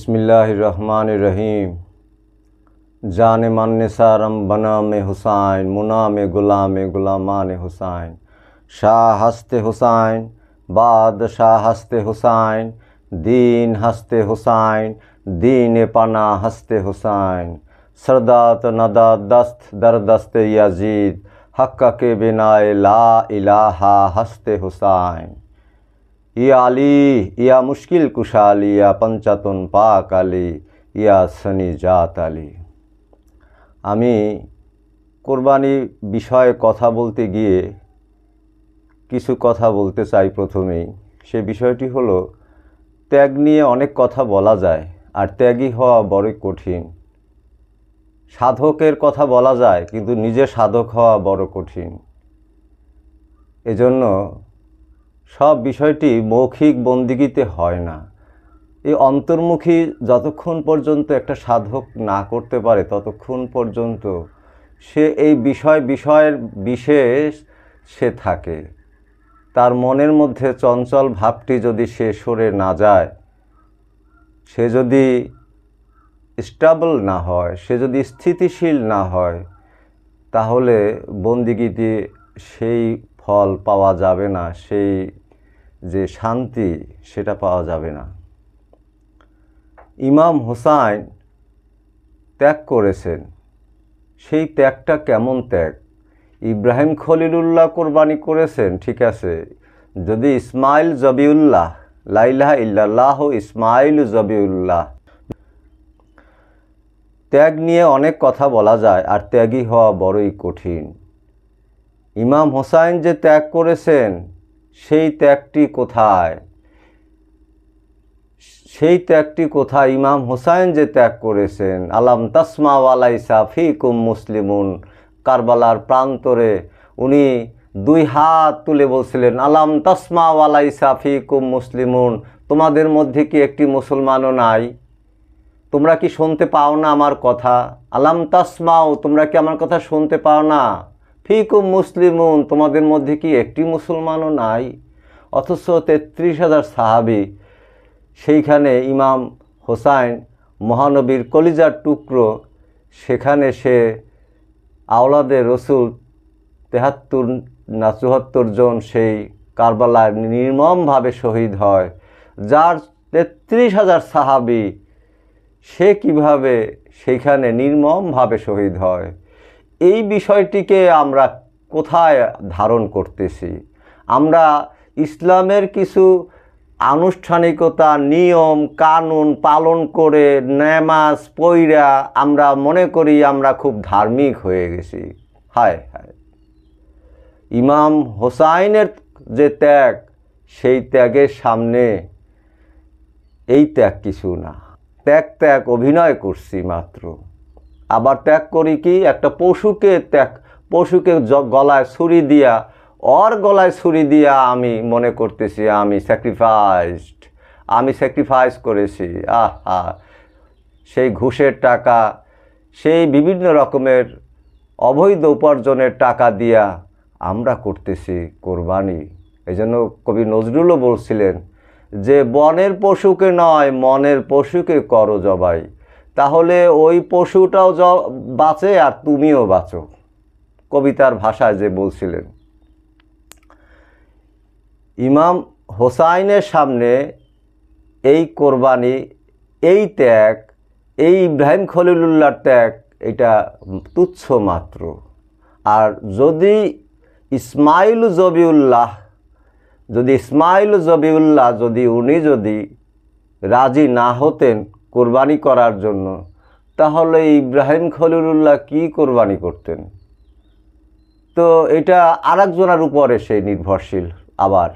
बिस्मिल्लाहिर्रहमानिर्रहीम। जान मन निसारम बना में हुसैन, मुना में गुलामान हुसैन। शाह हस्ते हुसैन बादशाह हस्ते हुसैन, दीन हस्ते हुसैन दीन पना हस्ते हुसैन। सरदात नदा दस्त दर दस्ते यजीद, हक्का के बिनाए ला इलाहा हस्ते हुसैन। या अली या मुश्किल कुशाली या पंचातन पाक आली या सनी जात आली। আমি কোরবানি বিষয়ে কথা বলতে গিয়ে কিছু কথা বলতে চাই। প্রথমেই সে বিষয়টি হলো ত্যাগ নিয়ে অনেক কথা বলা যায়, আর ত্যাগী হওয়া বড়ই কঠিন। সাধকের কথা বলা যায়, কিন্তু নিজে সাধক হওয়া বড় কঠিন। এজন্য সব বিষয়টি মৌখিক বন্দিগিতে হয় না। এই অন্তর্মুখী যতক্ষণ পর্যন্ত একটা সাধক না করতে পারে ততক্ষণ পর্যন্ত সে এই বিষয়ের বিশেষ সে থাকে। তার মনের মধ্যে চঞ্চল ভাবটি যদি সে সরে না যায়, সে যদি স্টেবল না হয়, সে যদি স্থিতিশীল না হয়, তাহলে বন্দিগিতে সেই ফল পাওয়া যাবে না, সেই যে শান্তি সেটা পাওয়া যাবে না। ইমাম হুসাইন ত্যাগ করেছেন, সেই ত্যাগটা কেমন ত্যাগ? ইব্রাহিম খলিলুল্লাহ কোরবানি করেছেন, ঠিক আছে। যদি ইসমাইল জবিউল্লাহ, লা ইলাহা ইল্লাল্লাহ ইসমাইল জবিউল্লাহ। ত্যাগ নিয়ে অনেক কথা বলা যায়, আর ত্যাগী হওয়া বড়ই কঠিন। ইমাম হুসাইন যে ত্যাগ করেছেন সেই ত্যাগটি কোথায়? সেই ত্যাগটি কোথায়? ইমাম হুসাইন যে ত্যাগ করেছেন, আলাম তাসমা ওয়ালাইসা ফিকুম মুসলিমুন। কারবালার প্রান্তরে উনি দুই হাত তুলে বলছিলেন, আলাম তাসমা ওয়ালাইসা ফিকুম মুসলিমুন, তোমাদের মধ্যে কি একটি মুসলমানও নাই? তোমরা কি শুনতে পাও না আমার কথা? আলাম তাসমাও, তোমরা কি আমার কথা শুনতে পাও না? ফিকুম মুসলিমুন, তোমাদের মধ্যে কি একটি মুসলমানও নাই? অথচ ৩৩,০০০ সাহাবি, সেইখানে ইমাম হোসাইন মহানবীর কলিজার টুকরো, সেখানে সে আওলাদে রসুল ৭৩ না ৭৪ জন সেই কারবালায় নির্মমভাবে শহীদ হয়। যার ৩৩,০০০ সাহাবি, সে কিভাবে সেইখানে নির্মমভাবে শহীদ হয়? এই বিষয়টিকে আমরা কোথায় ধারণ করতেছি? আমরা ইসলামের কিছু আনুষ্ঠানিকতা, নিয়ম কানুন পালন করে নামাজ পইরা আমরা মনে করি আমরা খুব ধার্মিক হয়ে গেছি। হায় হায়! ইমাম হোসাইনের যে ত্যাগ, সেই ত্যাগের সামনে এই ত্যাগ কিছু না। ত্যাগ অভিনয় করছি মাত্র। আবার ত্যাগ করি কি? একটা পশুকে গলায় ছুরি দিয়া, গলায় ছুরি দিয়া আমি মনে করতেছি আমি স্যাক্রিফাইস করেছি। আহা! সেই ঘুষের টাকা, সেই বিভিন্ন রকমের অবৈধ উপার্জনের টাকা দিয়া আমরা করতেছি কোরবানি। এই জন্য কবি নজরুলও বলছিলেন যে বনের পশুকে নয়, মনের পশুকে করো জবাই, তাহলে ওই পশুটাও বাঁচে আর তুমিও বাঁচো। কবিতার ভাষায় যে বলছিলেন। ইমাম হোসাইনের সামনে এই কোরবানি, এই ত্যাগ, এই ইব্রাহিম খলিলুল্লাহর ত্যাগ, এটা তুচ্ছ মাত্র। আর যদি ইসমাইল জবিউল্লাহ যদি উনি রাজি না হতেন কোরবানি করার জন্য, তাহলে ইব্রাহিম খলিলুল্লাহ কি কোরবানি করতেন? তো এটা আরেকজনের উপরে সে নির্ভরশীল আবার।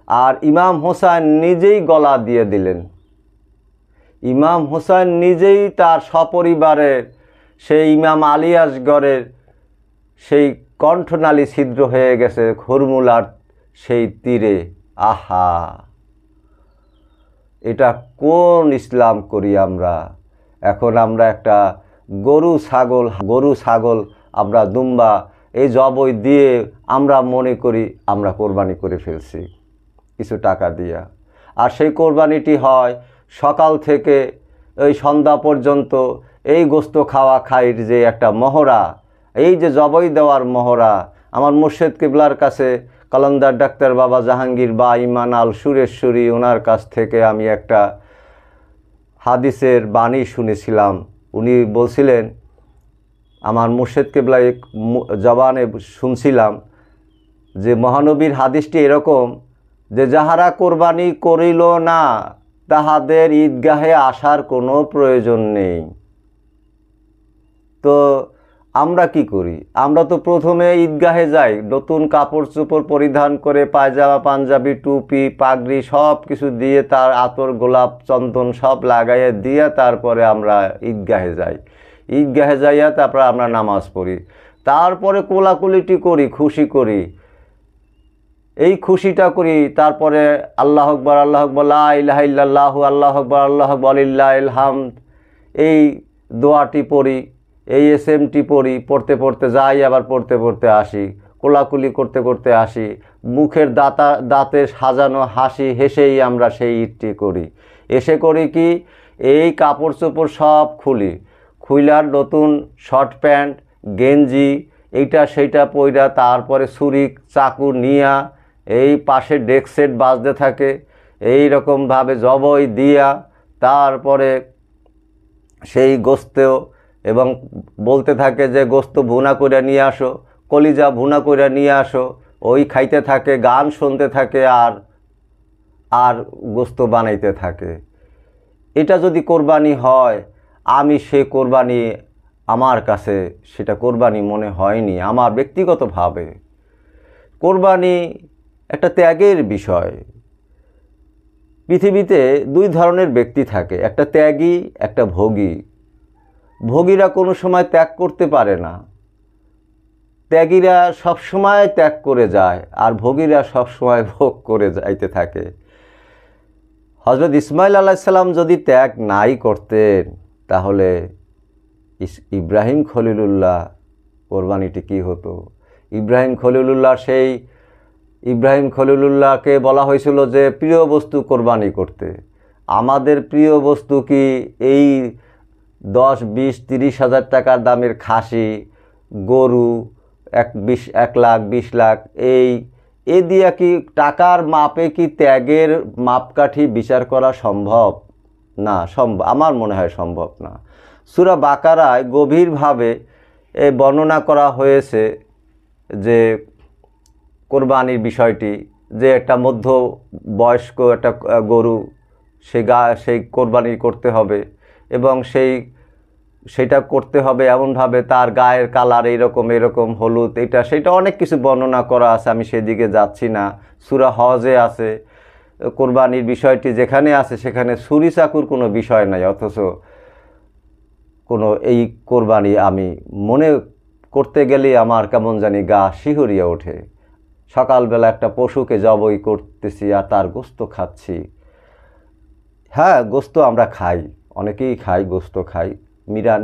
আর ইমাম হোসাইন নিজেই গলা দিয়ে দিলেন। ইমাম হোসাইন নিজেই তার সপরিবারের সেই ইমাম আলী আসগরের সেই কণ্ঠনালী ছিদ্র হয়ে গেছে খুরমুলার সেই তীরে। আহা! এটা কোন ইসলাম করি আমরা? এখন আমরা একটা গরু ছাগল আমরা দুম্বা এই জবই দিয়ে আমরা মনে করি আমরা কোরবানি করে ফেলছি কিছু টাকা দিয়া। আর সেই কোরবানিটি হয় সকাল থেকে ওই সন্ধ্যা পর্যন্ত এই গোস্ত খাওয়া খাইর যে একটা মহড়া, এই যে জবাই দেওয়ার মহড়া, আমার মুর্শিদ কিবলার কাছে কালান্দার ডাক্তার বাবা জাহাঙ্গীর বা ইমান আল সুরেশ্বরী ওনার কাছ থেকে আমি একটা হাদিসের বাণী শুনেছিলাম। উনি বলছিলেন, আমার মুর্শিদ কিবলা জবানে শুনছিলাম যে মহানবীর হাদিসটি এরকম যে যাহারা কোরবানি করিল না তাহাদের ঈদগাহে আসার কোনো প্রয়োজন নেই। তো আমরা কি করি? আমরা তো প্রথমে ঈদগাহে যাই, নতুন কাপড় চোপড় পরিধান করে পায়জামা পাঞ্জাবি টুপি পাগড়ি সব কিছু দিয়ে, তার আতর গোলাপ চন্দন সব লাগাইয়া দিয়ে তারপরে আমরা ঈদগাহে যাই। ঈদগাহে যাইয়া তারপরে আমরা নামাজ পড়ি, তারপরে কোলাকুলিটি করি, খুশি করি, এই খুশিটা করি। তারপরে আল্লাহ আকবার আল্লাহ আকবার লা ইলাহা ইল্লাল্লাহু আল্লাহু আকবার আল্লাহু আকবার লিল্লাহিল হামদ, এই দোয়াটি পড়ি, এই এসএমটি পড়ি, পড়তে পড়তে যাই, আবার পড়তে পড়তে আসি, কোলাকুলি করতে করতে আসি, মুখের দাঁতে সাজানো হাসি হেসেই আমরা সেই ঈদটি করি। এসে করি কি, এই কাপড় চোপড় সব খুলি, খুইলার নতুন শর্ট প্যান্ট গেঞ্জি এইটা সেইটা পইরা তারপরে ছুরি চাকু নিয়া এই পাশে ডেস্ক সেট বাজতে থাকে, এই রকমভাবে জবই দিয়া তারপরে সেই গোস্তেও এবং বলতে থাকে যে গোস্ত ভুনা করে নিয়ে আসো, কলিজা ভুনা করে নিয়ে আসো, ওই খাইতে থাকে, গান শুনতে থাকে, আর গোস্ত বানাইতে থাকে। এটা যদি কোরবানি হয়, আমি সে কোরবানি, আমার কাছে সেটা কোরবানি মনে হয়নি আমার ব্যক্তিগতভাবে। কোরবানি একটা ত্যাগের বিষয়। পৃথিবীতে দুই ধরনের ব্যক্তি থাকে, একটা ত্যাগী, একটা ভোগী। ভোগীরা কোনো সময় ত্যাগ করতে পারে না, ত্যাগীরা সবসময় ত্যাগ করে যায়, আর ভোগীরা সবসময় ভোগ করে যাইতে থাকে। হযরত ইসমাইল আলাইহিস সালাম যদি ত্যাগ নাই করতেন, তাহলে ইব্রাহিম খলিলুল্লাহ কোরবানিটি কি হতো? ইব্রাহিম খলিলুল্লাহকে বলা হয়েছিল যে প্রিয় বস্তু কোরবানি করতে। আমাদের প্রিয় বস্তু কি এই 10, 20, 30 হাজার টাকার দামের খাসি, গরু, 1 লাখ 20 লাখ, এ দিয়া কি টাকার মাপে কি ত্যাগের মাপকাঠি বিচার করা সম্ভব? না, আমার মনে হয় সম্ভব না। সূরা বাকারায় গভীরভাবে বর্ণনা করা হয়েছে যে কোরবানির বিষয়টি, যে একটা মধ্য বয়স্ক একটা গরু সেই কোরবানি করতে হবে, এবং সেটা করতে হবে এমনভাবে তার গায়ের কালার এরকম হলুদ, সেটা অনেক কিছু বর্ণনা করা আছে, আমি সেদিকে যাচ্ছি না। সূরা হজে আছে কোরবানির বিষয়টি, যেখানে আছে সেখানে ছুরি চাকুর কোনো বিষয় নাই, অথচ এই কোরবানি আমি মনে করতে গেলে আমার কেমন জানি গা শিহরিয়া ওঠে। সকালবেলা একটা পশুকে জবাই করতেছি আর তার গোস্ত খাচ্ছি। হ্যাঁ, গোস্ত আমরা খাই, অনেকেই খাই, গোস্ত খাই,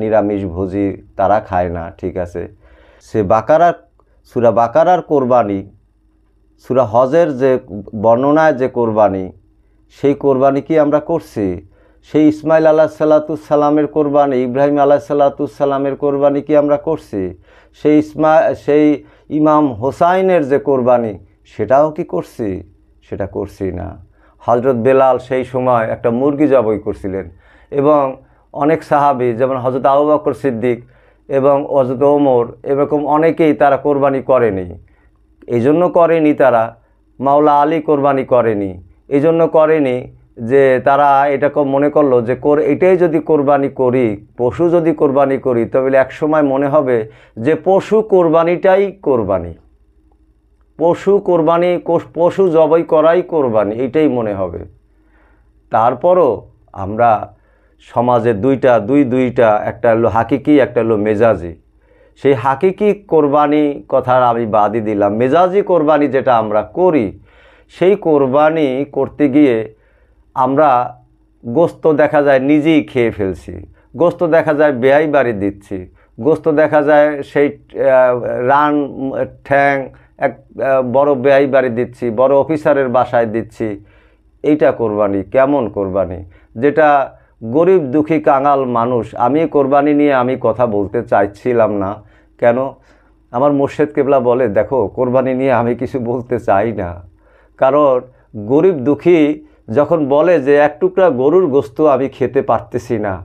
নিরামিষভোজী তারা খায় না, ঠিক আছে। সূরা বাকারার কোরবানি, সূরা হজের যে বর্ণনায় যে কোরবানি, সেই কোরবানি কি আমরা করছি? সেই ইসমাইল আলাইহিসসালামের কোরবানি, ইব্রাহিম আলাইহিসসালামের কোরবানি কি আমরা করছি? সেই ইমাম হোসাইনের যে কোরবানি, সেটাও কি করছি? সেটা করছি না। হযরত বেলাল সেই সময় একটা মুরগি জবাই করছিলেন, এবং অনেক সাহাবী যেমন হযরত আবু বকর সিদ্দিক এবং হযরত ওমর, এরকম অনেকেই তারা কোরবানি করেনি। এই জন্য করেনি তারা, মাওলা আলী কোরবানি করেনি, এই জন্য করেনি যে তারা এটাকে মনে করলো যে এটাই যদি কোরবানি করি, পশু যদি কোরবানি করি, তবে একসময় মনে হবে যে পশু কোরবানিটাই কোরবানি, পশু জবাই করাই কোরবানি, এটাই মনে হবে। তারপরও আমরা সমাজে দুইটা, একটা হলো হাকিকি, একটা হলো মেজাজি। সেই হাকিকি কোরবানি কথা আমি বাদই দিলাম, মেজাজি কোরবানি যেটা আমরা করি, সেই কোরবানি করতে গিয়ে আমরা গোস্ত দেখা যায় নিজেই খেয়ে ফেলছি, গোস্ত দেখা যায় বেয়াই বাড়ি দিচ্ছি, গোস্ত দেখা যায় সেই রান ঠ্যাং এক বড় বেয়াই বাড়ি দিচ্ছি, বড় অফিসারের বাসায় দিচ্ছি। এইটা কোরবানি কেমন কোরবানি? যেটা গরিব দুঃখী কাঙাল মানুষ, আমি কোরবানি নিয়ে আমি কথা বলতে চাইছিলাম না। কেন? আমার মুর্শেদ কেবলা বলে, দেখো কোরবানি নিয়ে আমি কিছু বলতে চাই না, কারণ গরিব দুঃখী যখন বলে যে এক টুকরা গরুর গোস্ত আমি খেতে পারতেছি না,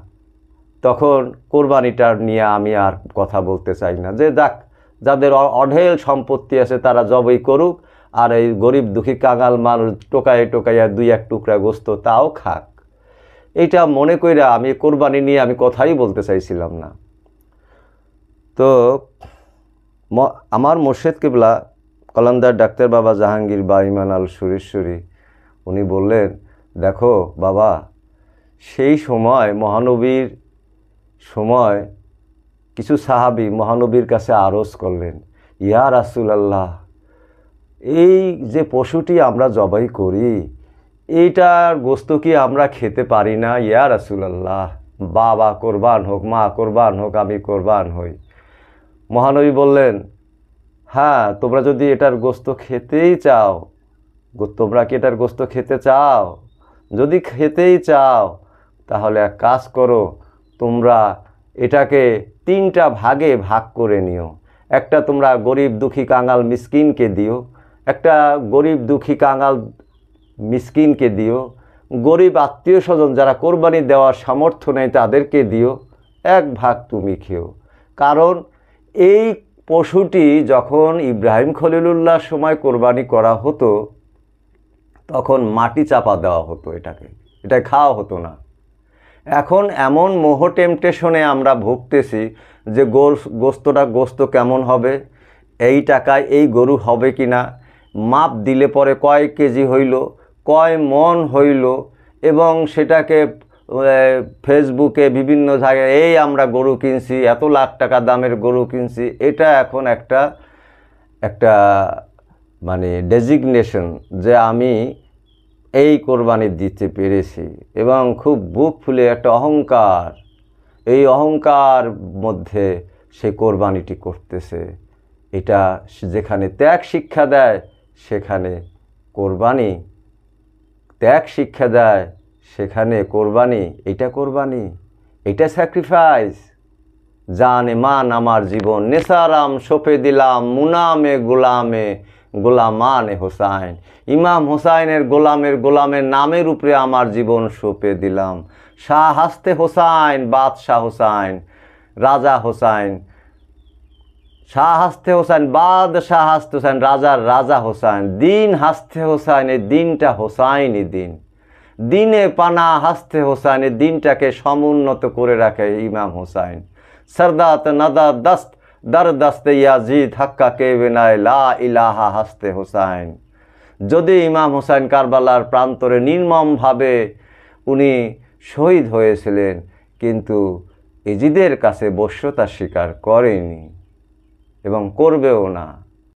তখন কোরবানিটার নিয়ে আমি আর কথা বলতে চাই না। যে দেখ, যাদের অঢেল সম্পত্তি আছে তারা জবাই করুক, আর এই গরিব দুঃখী কাঙাল মানুষ টোকায় টোকাইয়া দুই এক টুকরা গোস্ত তাও খাক। এইটা মনে কইরা আমি কোরবানি নিয়ে আমি কথাই বলতে চাইছিলাম না। তো আমার মুর্শেদ কিবলা কলন্দার ডাক্তার বাবা জাহাঙ্গীর বা ইমান আল সুরেশ্বরী উনি বললেন, দেখো বাবা, সেই সময় মহানবীর সময় কিছু সাহাবী মহানবীর কাছে আরজ করলেন, ইয়া রাসূলুল্লাহ, এই যে পশুটি আমরা জবাই করি এইটার গোস্ত কি আমরা খেতে পারি না? ইয়া রাসূলুল্লাহ, বাবা কোরবান হোক, মা কোরবান হোক, আমি কোরবান হই। মহানবী বললেন, হ্যাঁ, তোমরা যদি এটার গোস্ত খেতেই চাও, তোমরা কি এটার গোস্ত খেতে চাও? যদি খেতেই চাও তাহলে এক কাজ করো, তোমরা এটাকে 3টা ভাগে ভাগ করে নিও। একটা তোমরা গরিব দুঃখী কাঙাল মিসকিনকে দিও, একটা গরিব দুঃখী কাঙাল মিসকিনকে দিও, গরিব আত্মীয় স্বজন যারা কোরবানি দেওয়ার সামর্থ্য নেই তাদেরকে দিও, এক ভাগ তুমি খেও। কারণ এই পশুটি যখন ইব্রাহিম খলিলুল্লাহর সময় কোরবানি করা হতো তখন মাটি চাপা দেওয়া হতো, এটা খাওয়া হতো না। এখন এমন মোহ টেম্পটেশনে আমরা ভুগতেছি যে গোস্ত কেমন হবে, এই টাকায় এই গরু হবে কি না, মাপ দিলে পরে কয় কেজি হইল, কয় মন হইল, এবং সেটাকে ফেসবুকে বিভিন্ন জায়গায় এই আমরা গরু কিনছি, এত লাখ টাকা দামের গরু কিনছি, এটা এখন একটা মানে ডেজিগনেশন যে আমি এই কোরবানি দিতে পেরেছি, এবং খুব বুক ফুলে একটা অহংকার, এই অহংকার মধ্যে সে কোরবানিটি করতেছে। এটা যেখানে ত্যাগ শিক্ষা দেয় সেখানে কোরবানি, ত্যাগ শিক্ষা দেয় সেখানে কোরবানি, এটা স্যাক্রিফাইস। জানে মান আমার জীবন নেসারাম সঁপে দিলাম, মুনামে গোলামে গোলামানে হোসাইন, ইমাম হোসাইনের গোলামের নামের উপরে আমার জীবন সঁপে দিলাম। শাহ হাস্তে হোসাইন, বাদশাহ হোসাইন, রাজা হোসাইন, শাহ হাস্তে হোসাইন, বাদশাহ হাস্তে হোসাইন, রাজা হোসাইন, দিন হাস্তে হোসাইন, এই দিনটা হোসাইনই দিন, দিনে পানা হাস্তে হোসাইন, এই দিনটাকে সমুন্নত করে রাখে ইমাম হোসাইন। সরদাত নদা দস্ত দর দস্তে ইয়াজিদ হাক্কা কে বিনায় লা ইলাহা হাস্তে হোসাইন। যদি ইমাম হোসাইন কারবালার প্রান্তরে নির্মমভাবে উনি শহীদ হয়েছিলেন, কিন্তু ইজিদের কাছে বশ্যতা স্বীকার করেনি এবং করবেও না।